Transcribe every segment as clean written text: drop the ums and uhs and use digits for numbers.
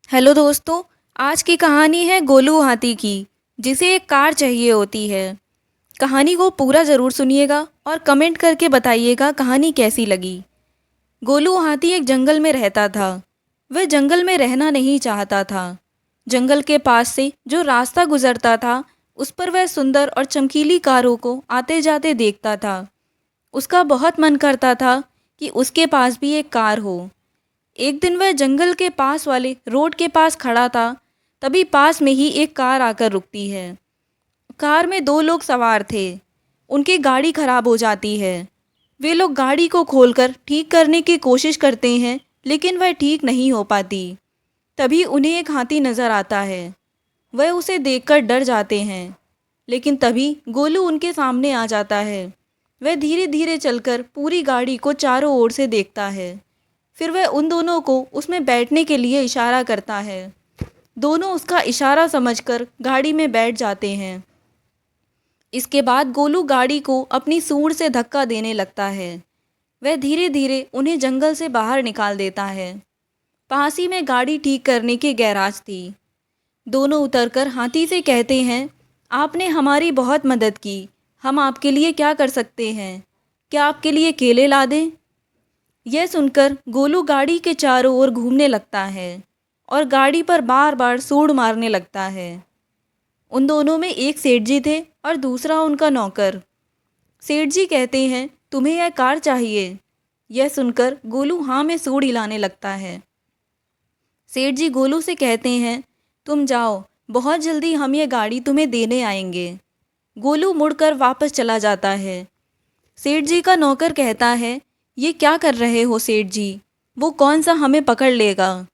Hello दोस्तों। आज की कहानी है गोलू हाथी की, जिसे एक कार चाहिए होती है। कहानी को पूरा ज़रूर सुनिएगा और कमेंट करके बताइएगा कहानी कैसी लगी। गोलू हाथी एक जंगल में रहता था। वह जंगल में रहना नहीं चाहता था। जंगल के पास से जो रास्ता गुजरता था उस पर वह सुंदर और चमकीली कारों को आते जाते देखता था। उसका बहुत मन करता था कि उसके पास भी एक कार हो। एक दिन वह जंगल के पास वाले रोड के पास खड़ा था। तभी पास में ही एक कार आकर रुकती है। कार में दो लोग सवार थे। उनकी गाड़ी खराब हो जाती है। वे लोग गाड़ी को खोलकर ठीक करने की कोशिश करते हैं, लेकिन वह ठीक नहीं हो पाती। तभी उन्हें एक हाथी नज़र आता है। वह उसे देखकर डर जाते हैं, लेकिन तभी गोलू उनके सामने आ जाता है। वह धीरे धीरे चलकर पूरी गाड़ी को चारों ओर से देखता है। फिर वह उन दोनों को उसमें बैठने के लिए इशारा करता है। दोनों उसका इशारा समझकर गाड़ी में बैठ जाते हैं। इसके बाद गोलू गाड़ी को अपनी सूंड से धक्का देने लगता है। वह धीरे धीरे उन्हें जंगल से बाहर निकाल देता है। पास ही में गाड़ी ठीक करने की गैराज थी। दोनों उतरकर हाथी से कहते हैं, आपने हमारी बहुत मदद की। हम आपके लिए क्या कर सकते हैं? क्या आपके लिए केले ला दें? यह सुनकर गोलू गाड़ी के चारों ओर घूमने लगता है और गाड़ी पर बार बार सूंड मारने लगता है। उन दोनों में एक सेठ जी थे और दूसरा उनका नौकर। सेठ जी कहते हैं, तुम्हें यह कार चाहिए? यह सुनकर गोलू हाँ में सूंड हिलाने लगता है। सेठ जी गोलू से कहते हैं, तुम जाओ, बहुत जल्दी हम ये गाड़ी तुम्हें देने आएंगे। गोलू मुड़कर वापस चला जाता है। सेठ जी का नौकर कहता है, ये क्या कर रहे हो सेठ जी? वो कौन सा हमें पकड़ लेगा?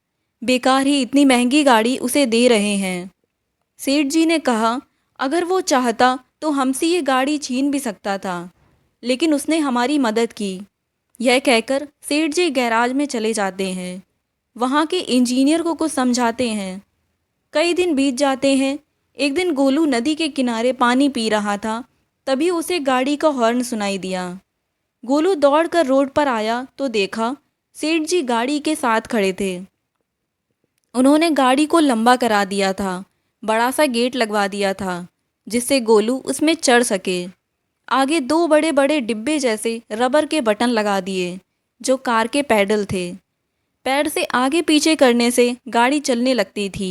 बेकार ही इतनी महंगी गाड़ी उसे दे रहे हैं। सेठ जी ने कहा, अगर वो चाहता तो हमसे ये गाड़ी छीन भी सकता था, लेकिन उसने हमारी मदद की। यह कहकर सेठ जी गैराज में चले जाते हैं। वहाँ के इंजीनियर को कुछ समझाते हैं। कई दिन बीत जाते हैं। एक दिन गोलू नदी के किनारे पानी पी रहा था। तभी उसे गाड़ी का हॉर्न सुनाई दिया। गोलू दौड़कर रोड पर आया तो देखा सेठ जी गाड़ी के साथ खड़े थे। उन्होंने गाड़ी को लंबा करा दिया था, बड़ा सा गेट लगवा दिया था जिससे गोलू उसमें चढ़ सके। आगे दो बड़े बड़े डिब्बे जैसे रबर के बटन लगा दिए जो कार के पैडल थे। पैर से आगे पीछे करने से गाड़ी चलने लगती थी।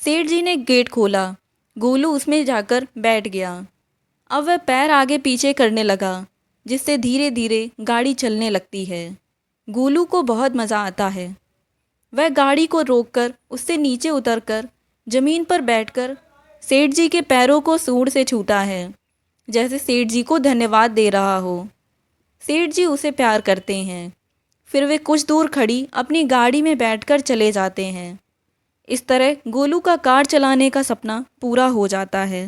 सेठ जी ने गेट खोला। गोलू उसमें जाकर बैठ गया। अब वह पैर आगे पीछे करने लगा, जिससे धीरे धीरे गाड़ी चलने लगती है। गोलू को बहुत मज़ा आता है। वह गाड़ी को रोककर उससे नीचे उतरकर ज़मीन पर बैठकर सेठ जी के पैरों को सूंड से छूता है, जैसे सेठ जी को धन्यवाद दे रहा हो। सेठ जी उसे प्यार करते हैं। फिर वे कुछ दूर खड़ी अपनी गाड़ी में बैठकर चले जाते हैं। इस तरह गोलू का कार चलाने का सपना पूरा हो जाता है।